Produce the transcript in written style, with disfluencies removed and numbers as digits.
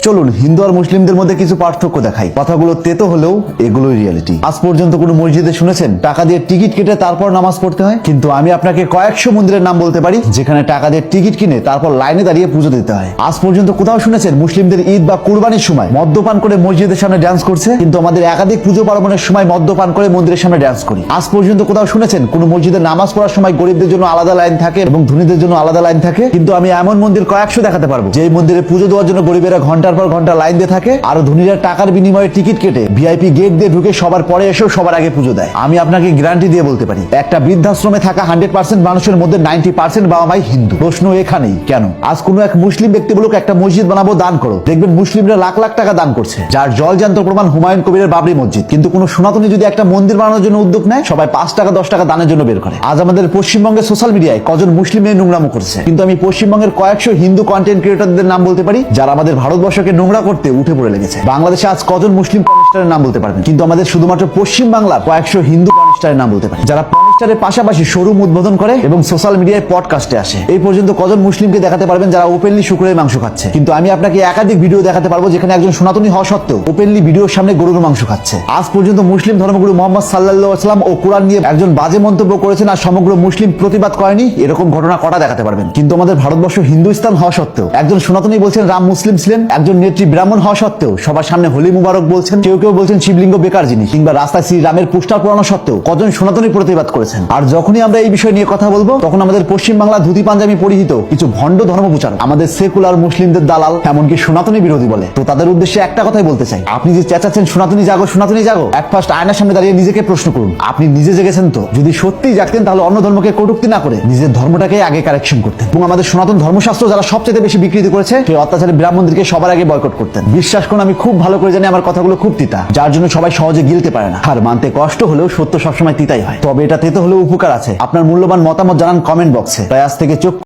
চলুন হিন্দু আর মুসলিমদের মধ্যে কিছু পার্থক্য দেখাই। কথাগুলো তেতো হলেও এগুলোই রিয়েলিটি। আজ পর্যন্ত কোনো মসজিদে শুনেছেন টাকা দিয়ে টিকিট কেটে তারপর নামাজ পড়তে হয়? কিন্তু আমি আপনাকে কয়েকশো মন্দিরের নাম বলতে পারি যেখানে টাকা দিয়ে টিকিট কিনে তারপর লাইনে দাঁড়িয়ে পুজো দিতে হয়। আজ পর্যন্ত কোথাও শুনেছেন মুসলিমদের ঈদ বা কুরবানির সময় মদ্যপান করে মসজিদের সামনে ড্যান্স করছে? কিন্তু আমাদের একাধিক পুজো পার্বণের সময় মদ্যপান করে মন্দিরের সামনে ড্যান্স করি। আজ পর্যন্ত কোথাও শুনেছেন কোন মসজিদে নামাজ পড়ার সময় গরিবদের জন্য আলাদা লাইন থাকে এবং ধনীদের জন্য আলাদা লাইন থাকে? কিন্তু আমি এমন মন্দির কয়েকশো দেখাতে পারবো যে মন্দিরে পুজো দেওয়ার জন্য গরিবেরা ঘন্টার পর ঘন্টা লাইন দিয়ে থাকে আর ধনীরা টাকার বিনিময়ে টিকিট কেটে ভিআইপি গেট দিয়ে ঢুকে সবার পরে এসেও সবার আগে পুজো দেয়। আমি আপনাকে গ্যারান্টি দিয়ে বলতে পারি একটা বৃদ্ধাশ্রমে থাকা 100% মানুষের মধ্যে 90% বাবা মাই হিন্দু। প্রশ্ন এখানেই, কেন? আজ কোন এক মুসলিম ব্যক্তি বলুক একটা মসজিদ বানাবো, দান করো, দেখবেন মুসলিমরা লাখ লাখ টাকা দান করছে, যার জলজান্ত প্রমাণ হুমায়ুন কবিরের বাবরি মসজিদ। কিন্তু কোন সনাতনী যদি একটা মন্দির বানানোর জন্য উদ্যোগ নেয় সবাই 5 টাকা 10 টাকা দানের জন্য বের করে। আজ আমাদের পশ্চিমবঙ্গের সোশ্যাল মিডিয়ায় কজন মুসলিম মেয়ে নোংরামো করছে, কিন্তু আমি পশ্চিমবঙ্গের কয়েকশো হিন্দু কন্টেন্ট ক্রিয়েটরদের নাম বলতে পারি যারা আমাদের ভারতবর্ষকে নোংরা করতে উঠে পড়ে লেগেছে। বাংলাদেশে আজ কজন মুসলিম কর্নিস্টারের নাম বলতে পারবেন, কিন্তু আমাদের শুধুমাত্র পশ্চিম বাংলার কয়েকশো হিন্দু কর্নিস্টারের নাম বলতে পারি যারা কর্নিস্টারের পাশাপাশি শোরুম উদ্বোধন করে এবং সোশ্যাল মিডিয়ায় পডকাস্টে আসে। এই পর্যন্ত কজন মুসলিমকে দেখাতে পারবেন যারা ওপেনলি শুকুরের মাংস খাচ্ছে? কিন্তু আমি আপনাকে একাধিক ভিডিও দেখাতে পারবো যেখানে একজন সনাতনী হওয়া সত্ত্বেও ওপেনলি ভিডিওর সামনে গরুর মাংস খাচ্ছে। আজ পর্যন্ত মুসলিম ধর্মগুরু মোহাম্মদ সাল্লাল্লাহু আলাইহি ওয়াসাল্লাম ও কোরআন নিয়ে একজন বাজে মন্তব্য করেছেন আর সমগ্র মুসলিম প্রতিবাদ করেনি, এরকম ঘটনা কটা দেখাতে পারবেন? কিন্তু আমাদের ভারতবর্ষ হিন্দুস্তান হওয়া সত্ত্বেও একজন সনাতনী বলছেন রাম মুসলিম ছিলেন, একজন নেত্রী ব্রাহ্মণ হওয়া সত্ত্বেও সবার সামনে হোলি মুবারক বলছেন, কেউ কেউ বলছেন শিবলিঙ্গ বেকার জিনিস, কিংবা রাস্তায় শ্রী রামের পোস্টার পড়ানো সত্ত্বেও কজন সনাতনী প্রতিবাদ করেছেন? আর যখনই আমরা এই বিষয় নিয়ে কথা বলবো তখন আমাদের পশ্চিম বাংলা ধুতি পাঞ্জাবি পরিহিত কিছু ভণ্ড ধর্ম প্রচারক আমাদের সেকুলার মুসলিমদের দালাল, এমনকি সনাতনী বিরোধী বলে। তো তাদের উদ্দেশ্যে একটা কথাই বলতে চাই, আপনি যে চেঁচাচ্ছেন সনাতনী জাগো সনাতনী জাগো, এক ফার্স্ট আয়নার সামনে দাঁড়িয়ে নিজেকে প্রশ্ন করুন আপনি নিজে জেগেছেন তো? যদি সত্যিই জাগতেন তাহলে অন্য ধর্মকে কটূক্তি না করে নিজের ধর্মটাকে আগে কারেকশন করতেন এবং আমাদের সনাতন ধর্মশাস্ত্র যারা সবচেয়ে বেশি বিকৃতি করেছে সেই অত্যাচারী ব্রাহ্মণদেরকে সবার আগে বয়কট করতেন। বিশ্বাস করুন আমি খুব ভালো করে জানি আমার কথাগুলো খুব তিতা, যার জন্য সবাই সহজে গিলতে পারে না। আর মানতে কষ্ট হলেও সত্য সবসময় তিতাই হয়। তবে এটা তেতো হলেও উপকার আছে। আপনার মূল্যবান মতামত জানান কমেন্ট বক্সে। তাই আজ থেকে চোখ